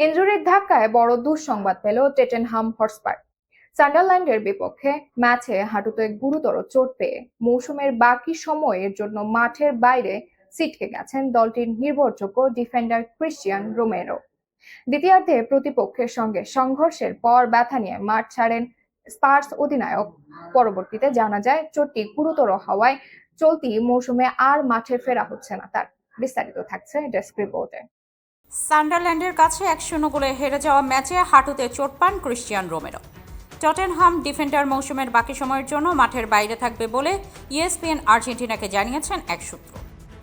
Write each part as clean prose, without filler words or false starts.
ইনজুরির ধাক্কায় বড় দুঃসংবাদ পেল টটেনহাম হটস্পার। সান্ডারল্যান্ডের বিপক্ষে ম্যাচে হাঁটুতে গুরুতর চোট পেয়ে মৌসুমের বাকি সময়ের জন্য মাঠের বাইরে ছিটকে গেছেন দলটির নির্ভরযোগ্য ডিফেন্ডার ক্রিশ্চিয়ান রোমেরো। দ্বিতীয়ার্ধে প্রতিপক্ষের সঙ্গে সংঘর্ষের পর ব্যথা নিয়ে মাঠ ছাড়েন স্পার্স অধিনায়ক। পরবর্তীতে জানা যায় চোটটি গুরুতর হওয়ায় চলতি মৌসুমে আর মাঠে ফেরা হচ্ছে না তার। বিস্তারিত থাকছে ডেস্ক রিপোর্টে। সান্ডারল্যান্ডের কাছে 1-0 গোলে হেরে যাওয়া ম্যাচে হাঁটুতে চোট পান ক্রিশ্চিয়ান রোমেরো। টটেনহাম ডিফেন্ডার মৌসুমের বাকি সময়ের জন্য মাঠের বাইরে থাকবে বলে ইএসপিএন আর্জেন্টিনাকে জানিয়েছেন এক সূত্র।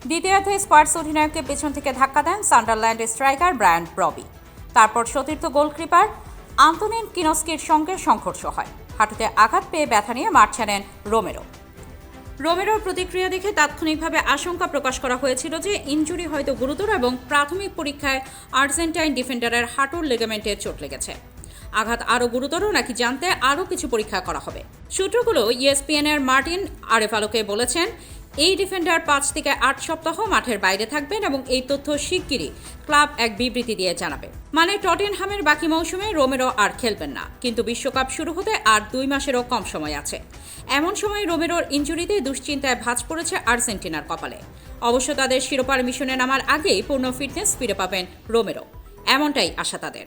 দ্বিতীয়ার্ধে স্পার্স অধিনায়ককে পেছন থেকে ধাক্কা দেন সান্ডারল্যান্ডের স্ট্রাইকার ব্রায়ান ব্রবি। তারপর সতীর্থ গোলকিপার আন্তোনিন কিনস্কির সঙ্গে সংঘর্ষ হয়। হাঁটুতে আঘাত পেয়ে ব্যথা নিয়ে মাঠ ছাড়েন রোমেরোর প্রতিক্রিয়া দেখে তাৎক্ষণিকভাবে আশঙ্কা প্রকাশ করা হয়েছিল যে ইনজুরি হয়তো গুরুতর এবং প্রাথমিক পরীক্ষায় আর্জেন্টাইন ডিফেন্ডারের হাঁটুর লিগামেন্টে চোট লেগেছে। আঘাত আরও গুরুতর নাকি জানতে আরও কিছু পরীক্ষা করা হবে। সূত্রগুলো ইএসপিএনের মার্টিন আরেফালোকে বলেছেন, এই ডিফেন্ডার 5 থেকে 8 সপ্তাহ মাঠের বাইরে থাকবেন এবং এই তথ্য শিগগিরই ক্লাব এক বিবৃতি দিয়ে জানাবে। মানে টটেনহামের বাকি মৌসুমে রোমেরো আর খেলবেন না, কিন্তু বিশ্বকাপ শুরু হতে আর 2 মাসেরও কম সময় আছে। এমন সময় রোমেরোর ইনজুরিতে দুশ্চিন্তায় ভাঁজ পড়েছে আর্জেন্টিনার কপালে। অবশ্য তাদের শিরোপার মিশনে নামার আগেই পূর্ণ ফিটনেস ফিরে পাবেন রোমেরো, এমনটাই আশা তাদের।